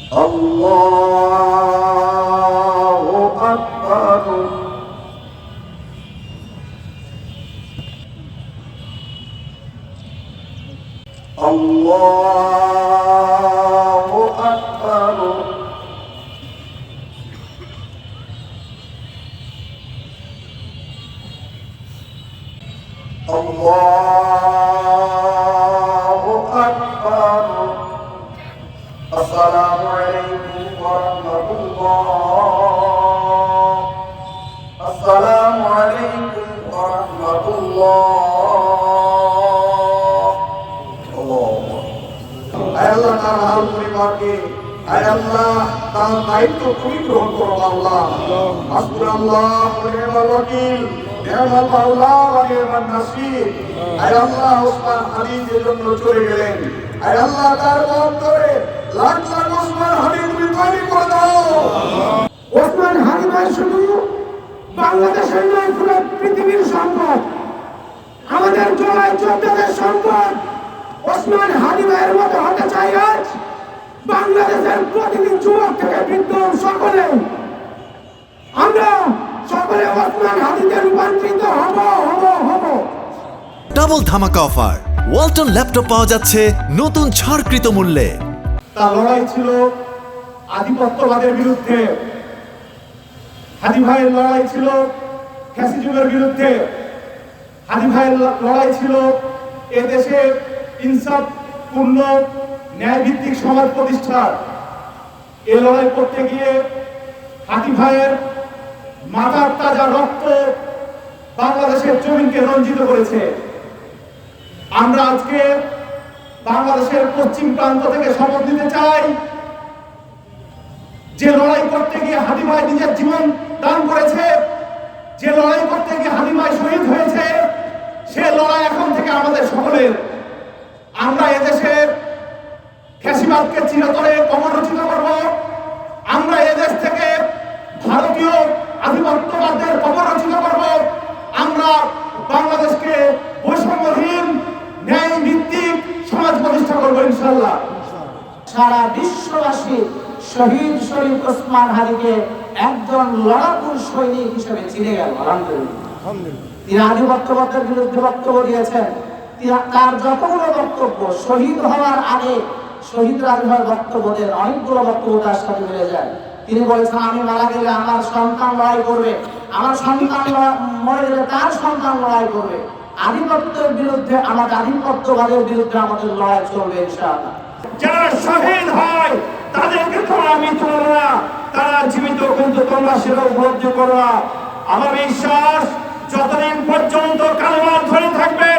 আল্লাহু আকবার। আল্লাহু আকবার। আল্লাহু আকবার। আসসালামু আলাইকুম ওয়া রাহমাতুল্লাহ। আসসালামু আলাইকুম ওয়া রাহমাতুল্লাহ। আয় আল্লাহ তার হাল পরিবারকে, আয় আল্লাহ তার দায়িত্ব তুমি গ্রহণ করো আল্লাহ। হাসবুনাল্লাহ ওয়া নি'মাল ওয়াকিল, নি'মাল মাওলা ওয়া নি'মান নাসির। আয় আল্লাহ ওসমান হাদিদের জন্য চলে গেলেন, আয় আল্লাহ তার অন্তরে লাখ লাখ ওসমান হাদি তুমি তৈরি করে দাও। ওসমান হাদি ভাই শুধু বাংলাদেশের নয়, পুরো পৃথিবীর সম্পদ, আমাদের জয় যোদ্ধাদের সম্পদ। ওসমান হাদি ভাইয়ের মতো হতে চাই আজ বাংলাদেশের প্রতিটি যুবক থেকে বৃদ্ধ সকলে। আমরা সকলে ওসমান হাদিতে রূপান্তরিত হব। ডাবল ধামাকা অফার, ওয়ালটন ল্যাপটপ পাওয়া যাচ্ছে নতুন ছাড়কৃত মূল্যে। তার লড়াই ছিল আধিপত্যবাদের বিরুদ্ধে, হাদি ভাইয়ের লড়াই ছিল ফ্যাসিজমের বিরুদ্ধে, হাদি ভাইয়ের লড়াই ছিল এদেশে ইনসাফপূর্ণ ন্যায়ভিত্তিক সমাজ প্রতিষ্ঠার। এ লড়াই করতে গিয়ে হাদি ভাইয়ের মাথার তাজা রক্ত বাংলাদেশের জমিনকে রঞ্জিত করেছে। আমরা আজকে বাংলাদেশের পশ্চিম প্রান্ত থেকে শপথ নিতে চাই, যে লড়াই করতে গিয়ে হাদি ভাই নিজের জীবন দান করেছে, যে লড়াই করতে গিয়ে হাদি ভাই শহীদ হয়েছে, সে লড়াই এখন থেকে আমাদের সকলের। আমরা এদেশের ফ্যাসিবাদকে চিরতরে কবররচিত করব। আমরা এদেশ থেকে ভারতীয় আধিপত্যবাদের কবররচিত করব। আমরা বাংলাদেশকে বৈষম্যহীন ন্যায় ভিত্তিক সমাজ প্রতিষ্ঠা করবো ইনশাআল্লাহ। সারা বিশ্ববাসী শহীদ শরীফ ওসমান হাদিকে একজন লড়াকু সৈনিক হিসেবে চিনে গেল। আলহামদুলিল্লাহ। তিনি আধিপত্যবাদের বিরুদ্ধে বক্তব্য দিয়েছেন। তার যতগুলো বক্তব্য শহীদ হওয়ার আগে শহীদ রাজভার বক্তব্য দেন, অনেকগুলো বক্তব্য তার সাথে মিলে যায়। তিনি বলেছেন, আমি মারা গেলে আমার সন্তান লড়াই করবে, আমার সন্তান মরে গেলে তার সন্তান লড়াই করবে। আধিপত্যের বিরুদ্ধে, আমাদের আধিপত্যবাদের বিরুদ্ধে আমাদের লড়াই চলবে ইনশাআল্লাহ। যারা শহীদ হয় তাদেরকে তোমরা মৃত করো না, তারা জীবিত, কিন্তু তোমরা সেটা উপলব্ধি করো না। আমার বিশ্বাস, যতদিন পর্যন্ত কালেমা ধরে থাকবে,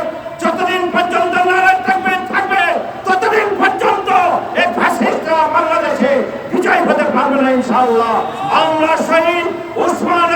যতদিন পর্যন্ত নারাজ থাকবে, ততদিন পর্যন্ত এই ফ্যাসিস্টরা বাংলাদেশে বিজয় হতে পারবে না ইনশাআল্লাহ। আমরা শহীদ ওসমান